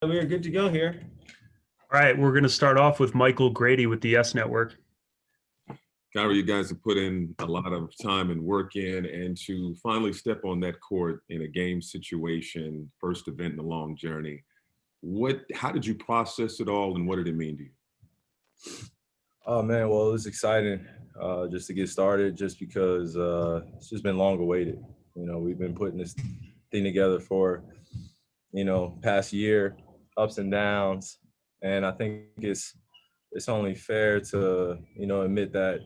We are good to go here. All right, we're going to start off with Michael Grady with the Yes Network. Kyrie, you guys have put in a lot of time and work in, and to finally step on that court in a game situation, first event in a long journey. How did you process it all, and what did it mean to you? Oh man, well it was exciting just to get started, just because it's just been long awaited. We've been putting this thing together for past year, ups and downs, and I think it's only fair to admit that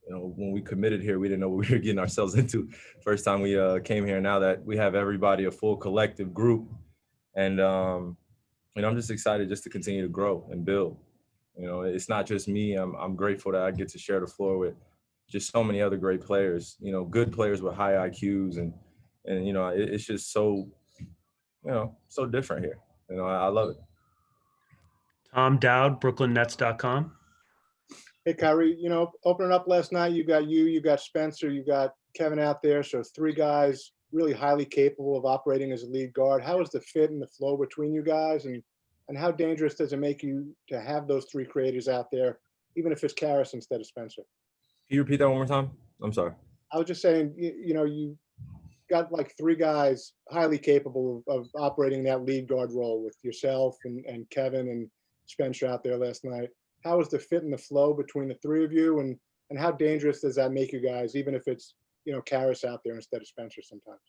when we committed here, we didn't know what we were getting ourselves into. First time we came here. Now that we have everybody, a full collective group, and I'm just excited just to continue to grow and build. It's not just me. I'm grateful that I get to share the floor with just so many other great players. Good players with high IQs, and it's just so so different here. I love it. Tom Dowd, BrooklynNets.com. Hey, Kyrie, opening up last night, you got Spencer, you got Kevin out there. So three guys really highly capable of operating as a lead guard. How is the fit and the flow between you guys? And how dangerous does it make you to have those three creators out there, even if it's Karras instead of Spencer? Can you repeat that one more time? I'm sorry. I was just saying, you got like three guys highly capable of operating that lead guard role with yourself and Kevin and Spencer out there last night. How is the fit and the flow between the three of you, and how dangerous does that make you guys, even if it's Karras out there instead of Spencer sometimes?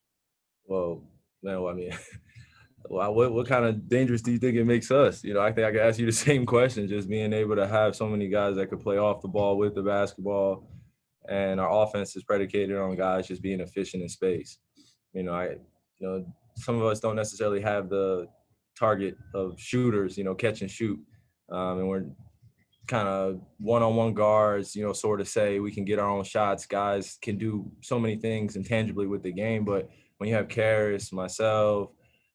Well, no, I mean, what kind of dangerous do you think it makes us? I think I could ask you the same question. Just being able to have so many guys that could play off the ball with the basketball, and our offense is predicated on guys just being efficient in space. Some of us don't necessarily have the target of shooters, catch and shoot, and we're kind of one-on-one guards, sort of say we can get our own shots. Guys can do so many things intangibly with the game, but when you have Karras, myself,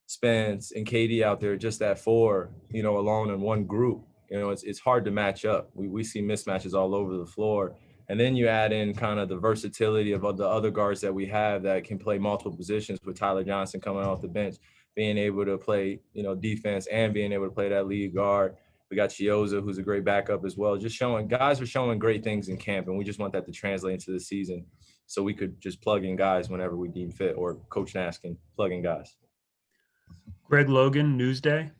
Spence, and KD out there, just that four, alone in one group, it's hard to match up. We see mismatches all over the floor. And then you add in kind of the versatility of the other guards that we have that can play multiple positions, with Tyler Johnson coming off the bench, being able to play, defense and being able to play that lead guard. We got Chioza, who's a great backup as well. Guys are showing great things in camp, and we just want that to translate into the season so we could just plug in guys whenever we deem fit, or Coach Nash can plug in guys. Greg Logan, Newsday.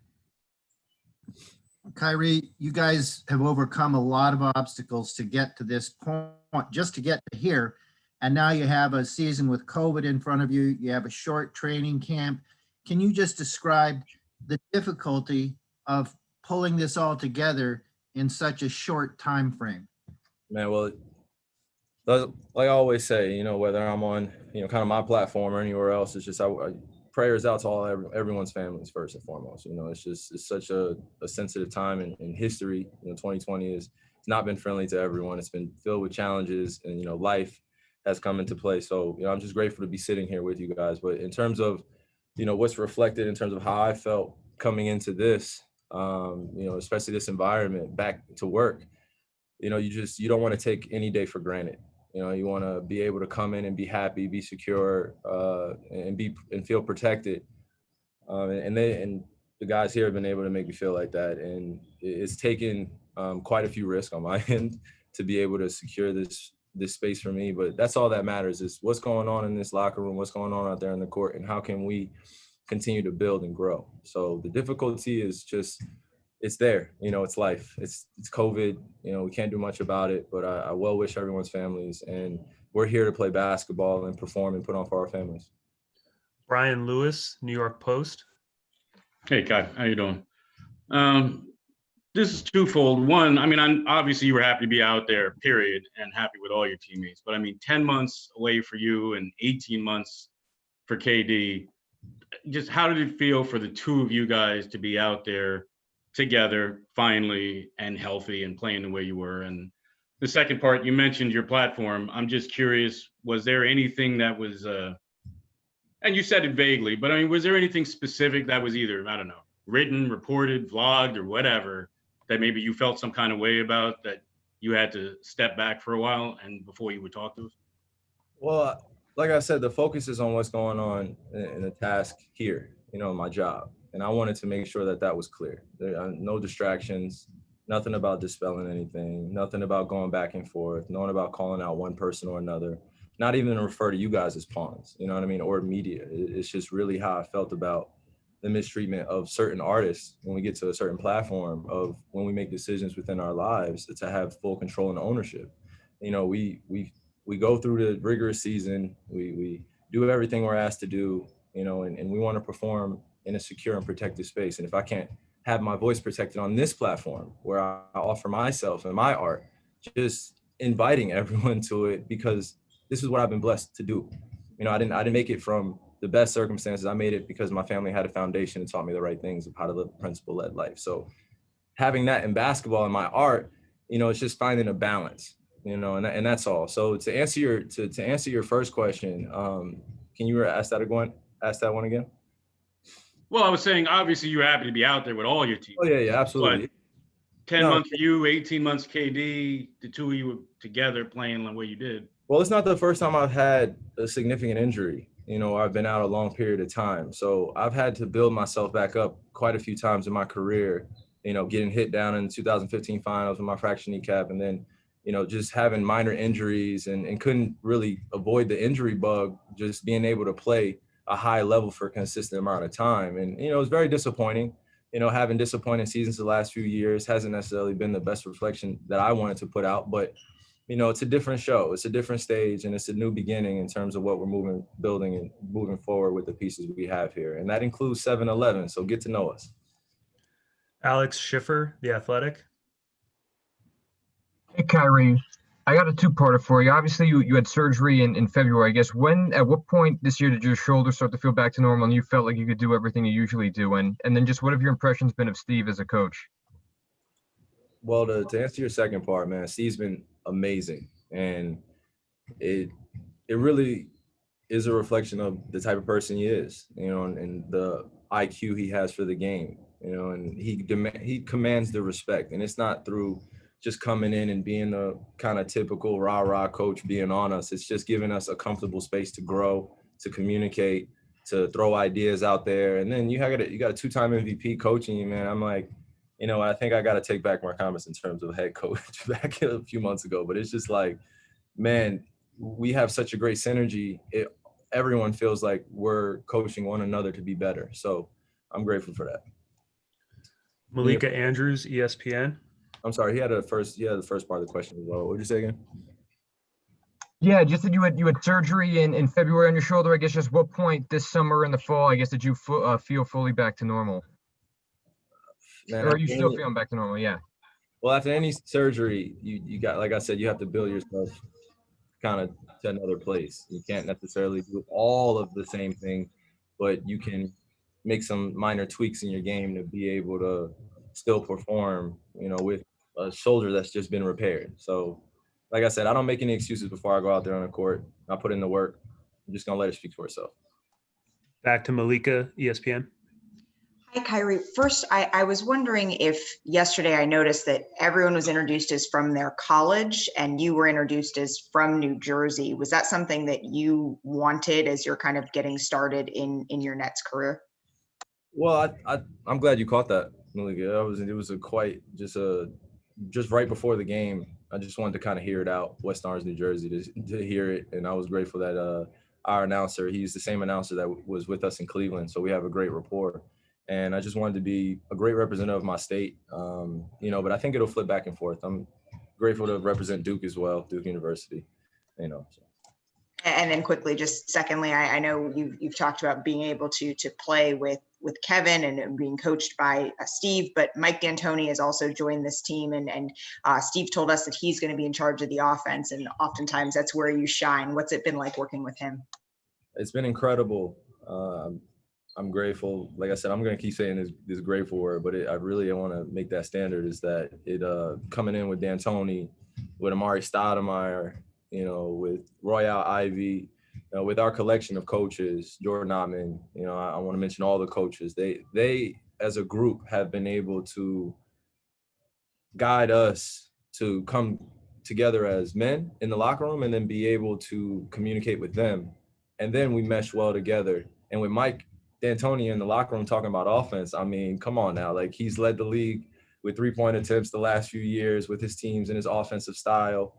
Kyrie, you guys have overcome a lot of obstacles to get to this point, just to get to here. And now you have a season with COVID in front of you. You have a short training camp. Can you just describe the difficulty of pulling this all together in such a short time frame? Man, well, like I always say, whether I'm on, kind of my platform or anywhere else, it's just prayers out to everyone's families first and foremost. It's such a sensitive time in history. 2020 it's not been friendly to everyone. It's been filled with challenges, and life has come into play. So I'm just grateful to be sitting here with you guys. But in terms of what's reflected in terms of how I felt coming into this, especially this environment, back to work, you don't want to take any day for granted. You want to be able to come in and be happy, be secure, and feel protected. And the guys here have been able to make me feel like that. And it's taken quite a few risks on my end to be able to secure this space for me. But that's all that matters, is what's going on in this locker room, what's going on out there in the court, and how can we continue to build and grow. So the difficulty is just, it's there, it's life. It's COVID, we can't do much about it, but I well wish everyone's families, and we're here to play basketball and perform and put on for our families. Brian Lewis, New York Post. Hey, Kai, how you doing? This is twofold. One, obviously you were happy to be out there, period, and happy with all your teammates. But 10 months away for you and 18 months for KD, just how did it feel for the two of you guys to be out there together finally and healthy and playing the way you were? And the second part, you mentioned your platform. I'm just curious, was there anything that was, and you said it vaguely, but was there anything specific that was either, written, reported, vlogged, or whatever, that maybe you felt some kind of way about, that you had to step back for a while and before you would talk to us? Well, like I said, the focus is on what's going on in the task here, my job. And I wanted to make sure that that was clear. There are no distractions, nothing about dispelling anything, nothing about going back and forth, nothing about calling out one person or another, not even to refer to you guys as pawns, you know what I mean, or media. It's just really how I felt about the mistreatment of certain artists when we get to a certain platform, of when we make decisions within our lives, to have full control and ownership. You know, we go through the rigorous season, we do everything we're asked to do, you know, and we want to perform in a secure and protected space. And if I can't have my voice protected on this platform where I offer myself and my art, just inviting everyone to it, because this is what I've been blessed to do. You know, I didn't make it from the best circumstances. I made it because my family had a foundation and taught me the right things of how to live a principle-led life. So having that in basketball and my art, you know, it's just finding a balance, you know, and that's all. So to answer your first question, can you ask that one again? Well, I was saying, obviously, you're happy to be out there with all your teams. Oh yeah, absolutely. But 10 No. months for you, 18 months KD, the two of you were together playing the way you did. Well, it's not the first time I've had a significant injury. You know, I've been out a long period of time. So I've had to build myself back up quite a few times in my career, you know, getting hit down in the 2015 finals with my fractured kneecap, and then, you know, just having minor injuries and couldn't really avoid the injury bug, just being able to play a high level for a consistent amount of time. And, you know, it's very disappointing. You know, having disappointing seasons the last few years hasn't necessarily been the best reflection that I wanted to put out, but you know, it's a different show, it's a different stage, and it's a new beginning in terms of what we're building and moving forward with the pieces we have here. And that includes 7-Eleven, so get to know us. Alex Schiffer, The Athletic. Hey, Kyrie, I got a two-parter for you. Obviously, you had surgery in February. I guess at what point this year did your shoulder start to feel back to normal and you felt like you could do everything you usually do? And then just what have your impressions been of Steve as a coach? Well, to answer your second part, man, Steve's been amazing. And it really is a reflection of the type of person he is, you know, and the IQ he has for the game, you know, and he commands the respect. And it's not through just coming in and being a kind of typical rah-rah coach being on us. It's just giving us a comfortable space to grow, to communicate, to throw ideas out there. And then you got a two-time MVP coaching you, man. I'm like, you know, I think I got to take back my comments in terms of head coach back a few months ago. But it's just like, man, we have such a great synergy. Everyone feels like we're coaching one another to be better. So I'm grateful for that. Malika Andrews, ESPN. I'm sorry, he had the first part of the question as well. What did you say again? Yeah, just that you had surgery in February on your shoulder. I guess just what point this summer in the fall, I guess, did you feel fully back to normal? Man, or are you still feeling back to normal? Yeah. Well, after any surgery, you got, like I said, you have to build yourself kind of to another place. You can't necessarily do all of the same thing, but you can make some minor tweaks in your game to be able to still perform, you know, with a shoulder that's just been repaired. So, like I said, I don't make any excuses before I go out there on the court. I put in the work. I'm just going to let it speak for itself. Back to Malika, ESPN. Hi, Kyrie. First, I was wondering if yesterday I noticed that everyone was introduced as from their college and you were introduced as from New Jersey. Was that something that you wanted as you're kind of getting started in your Nets career? Well, I'm glad you caught that, Malika. It was just right before the game. I just wanted to kind of hear it out, West Orange, New Jersey, to hear it. And I was grateful that our announcer, he's the same announcer that was with us in Cleveland. So we have a great rapport. And I just wanted to be a great representative of my state, you know, but I think it'll flip back and forth. I'm grateful to represent Duke as well, Duke University, you know. So. And then quickly, just secondly, I know you've talked about being able to play with Kevin and being coached by Steve, but Mike D'Antoni has also joined this team, and Steve told us that he's going to be in charge of the offense, and oftentimes that's where you shine. What's it been like working with him? It's been incredible. I'm grateful. Like I said, I'm going to keep saying this grateful word, but I really want to make that standard is that coming in with D'Antoni, with Amari Stoudemire, you know, with Royale Ivy, with our collection of coaches, Jordan Ottman, you know, I want to mention all the coaches. They as a group have been able to guide us to come together as men in the locker room and then be able to communicate with them. And then we mesh well together. And with Mike D'Antoni in the locker room talking about offense. I mean, come on now. Like, he's led the league with 3-point attempts the last few years with his teams and his offensive style.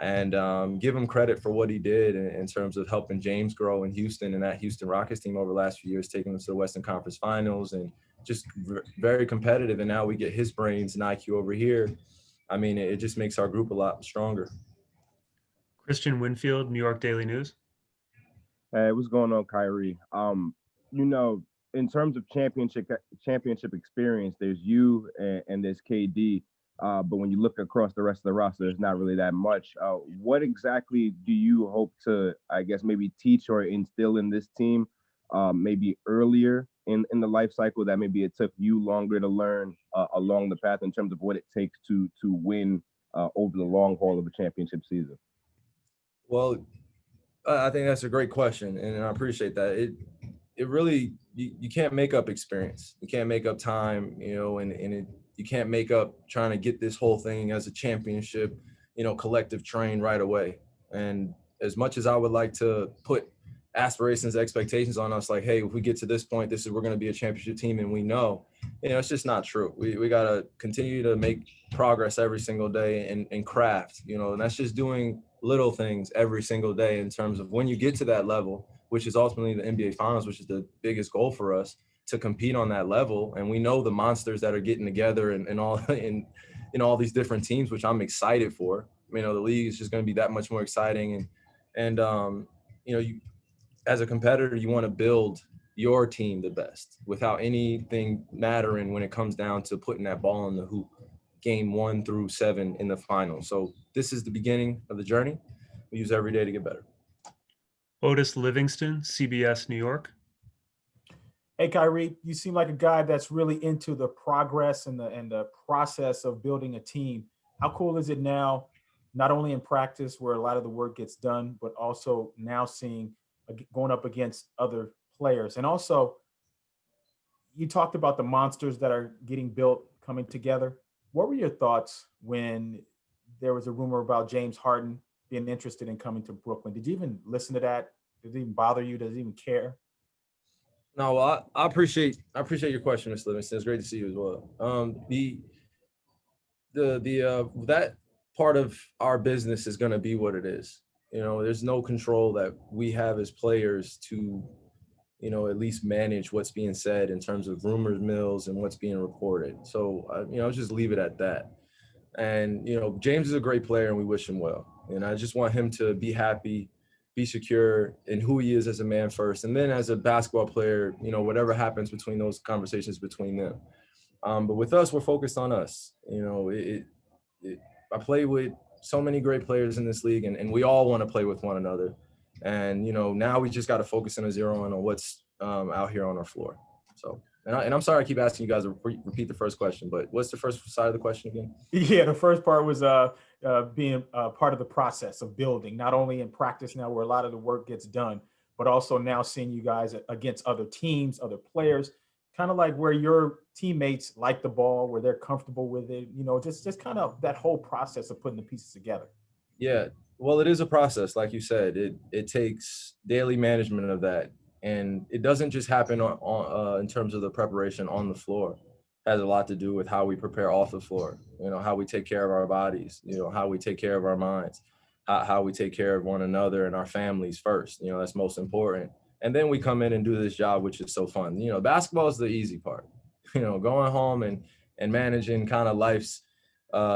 And give him credit for what he did in terms of helping James grow in Houston and that Houston Rockets team over the last few years, taking them to the Western Conference Finals and just very competitive. And now we get his brains and IQ over here. I mean, it just makes our group a lot stronger. Christian Winfield, New York Daily News. Hey, what's going on, Kyrie? You know, in terms of championship experience, there's you and there's KD. But when you look across the rest of the roster, there's not really that much. What exactly do you hope to, I guess, maybe teach or instill in this team, maybe earlier in the life cycle that maybe it took you longer to learn along the path in terms of what it takes to win over the long haul of a championship season? Well, I think that's a great question, and I appreciate that. It really, you can't make up experience. You can't make up time, you know, you can't make up trying to get this whole thing as a championship, you know, collective train right away. And as much as I would like to put aspirations, expectations on us, like, hey, if we get to this point, we're going to be a championship team, and we know, you know, it's just not true. We got to continue to make progress every single day and craft, you know, and that's just doing little things every single day in terms of when you get to that level, which is ultimately the NBA Finals, which is the biggest goal for us, to compete on that level. And we know the monsters that are getting together and all in all these different teams, which I'm excited for. You know, the league is just going to be that much more exciting. And you know, as a competitor, you want to build your team the best without anything mattering when it comes down to putting that ball in the hoop, game 1 through 7 in the final. So this is the beginning of the journey. We use every day to get better. Otis Livingston, CBS New York. Hey, Kyrie, you seem like a guy that's really into the progress and the process of building a team. How cool is it now, not only in practice where a lot of the work gets done, but also now seeing going up against other players? And also, you talked about the monsters that are getting built coming together. What were your thoughts when there was a rumor about James Harden being interested in coming to Brooklyn? Did you even listen to that? Did it even bother you? Does it even care? No, well, I appreciate your question, Mr. Livingston. It's great to see you as well. That part of our business is going to be what it is. You know, there's no control that we have as players to, you know, at least manage what's being said in terms of rumors mills and what's being reported. So, you know, just leave it at that. And, you know, James is a great player and we wish him well. And I just want him to be happy, be secure in who he is as a man first. And then as a basketball player, you know, whatever happens between those conversations between them. But with us, we're focused on us. You know, I play with so many great players in this league and we all want to play with one another. And, you know, now we just got to focus on zeroing on what's out here on our floor. So, and I'm sorry I keep asking you guys to repeat the first question, but what's the first side of the question again? Yeah, the first part was being part of the process of building, not only in practice now where a lot of the work gets done, but also now seeing you guys against other teams, other players, kind of like where your teammates like the ball, where they're comfortable with it, you know, just kind of that whole process of putting the pieces together. Yeah, well, it is a process. Like you said, it takes daily management of that. And it doesn't just happen on in terms of the preparation on the floor. It has a lot to do with how we prepare off the floor, you know, how we take care of our bodies, you know, how we take care of our minds, how we take care of one another and our families first. You know, that's most important. And then we come in and do this job, which is so fun. You know, basketball is the easy part. You know, going home and managing kind of life's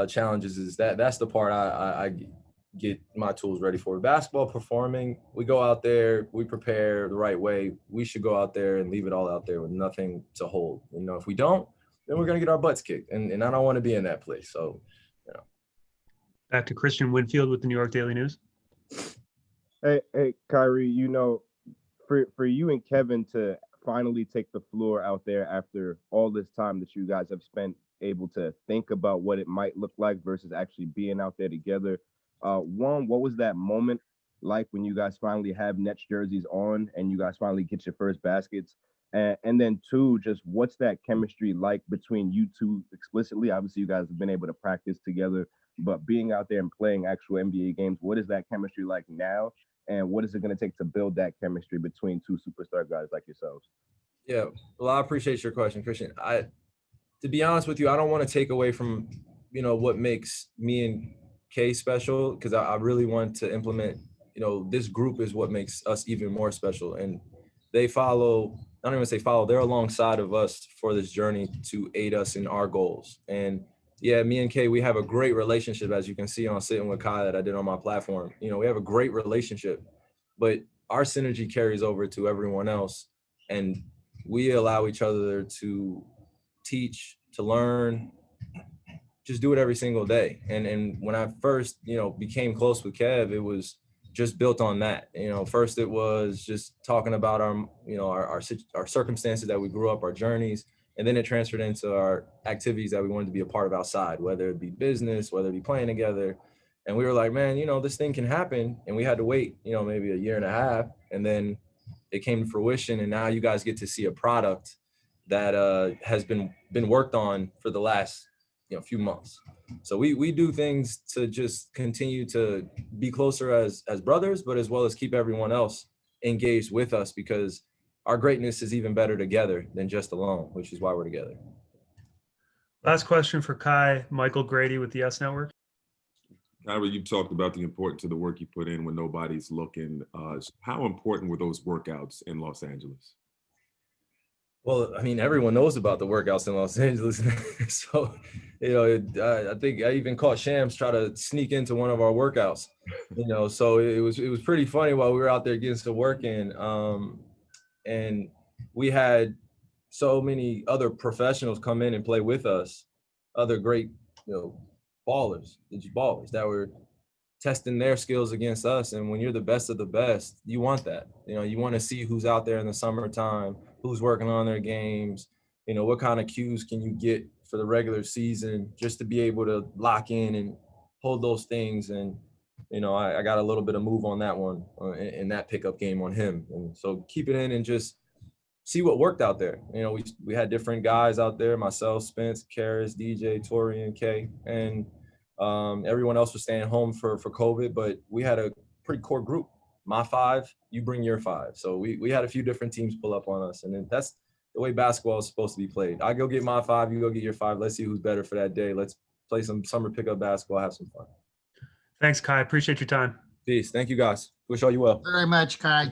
challenges that's the part I get my tools ready for. Basketball, performing, we go out there, we prepare the right way. We should go out there and leave it all out there with nothing to hold. You know, if we don't, then we're going to get our butts kicked. And I don't want to be in that place. So, you know. Back to Christian Winfield with the New York Daily News. Hey, Kyrie, you know, for you and Kevin to finally take the floor out there after all this time that you guys have spent able to think about what it might look like versus actually being out there together. One, what was that moment like when you guys finally have Nets jerseys on and you guys finally get your first baskets? And then two, just what's that chemistry like between you two explicitly? Obviously, you guys have been able to practice together, but being out there and playing actual NBA games, what is that chemistry like now? And what is it going to take to build that chemistry between two superstar guys like yourselves? Yeah, well, I appreciate your question, Christian. To be honest with you, I don't want to take away from, what makes me and Kay special, because I really want to implement, this group is what makes us even more special. And they follow, I don't even say follow, they're alongside of us for this journey to aid us in our goals. And yeah, me and Kay, we have a great relationship, as you can see on Sitting with Kai that I did on my platform. We have a great relationship, but our synergy carries over to everyone else. And we allow each other to teach, to learn, just do it every single day. And when I first, became close with Kev, it was just built on that. First it was just talking about our circumstances that we grew up, our journeys, and then it transferred into our activities that we wanted to be a part of outside, whether it be business, whether it be playing together. And we were like, man, this thing can happen. And we had to wait, maybe a year and a half, and then it came to fruition. And now you guys get to see a product that has been worked on for the last few months. So we do things to just continue to be closer as brothers, but as well as keep everyone else engaged with us, because our greatness is even better together than just alone, which is why we're together. Last question for Kai, Michael Grady with the Yes Network. Kyrie, you talked about the importance of the work you put in when nobody's looking. How important were those workouts in Los Angeles? Well, I mean, everyone knows about the workouts in Los Angeles. So, I think I even caught Shams try to sneak into one of our workouts, so it was pretty funny while we were out there getting some work in. And we had so many other professionals come in and play with us, other great, ballers that were testing their skills against us. And when you're the best of the best, you want that. You want to see who's out there in the summertime, who's working on their games, what kind of cues can you get for the regular season, just to be able to lock in and hold those things. And, I got a little bit of move on that one in that pickup game on him. And so keep it in and just see what worked out there. We had different guys out there, myself, Spence, Karis, DJ, Tori, and Kay, and everyone else was staying home for COVID, but we had a pretty core group. My 5, you bring your 5. So we had a few different teams pull up on us, and then that's the way basketball is supposed to be played. I go get my 5, you go get your 5. Let's see who's better for that day. Let's play some summer pickup basketball, have some fun. Thanks, Kai. Appreciate your time. Peace. Thank you, guys. Wish all you well. Very much, Kai.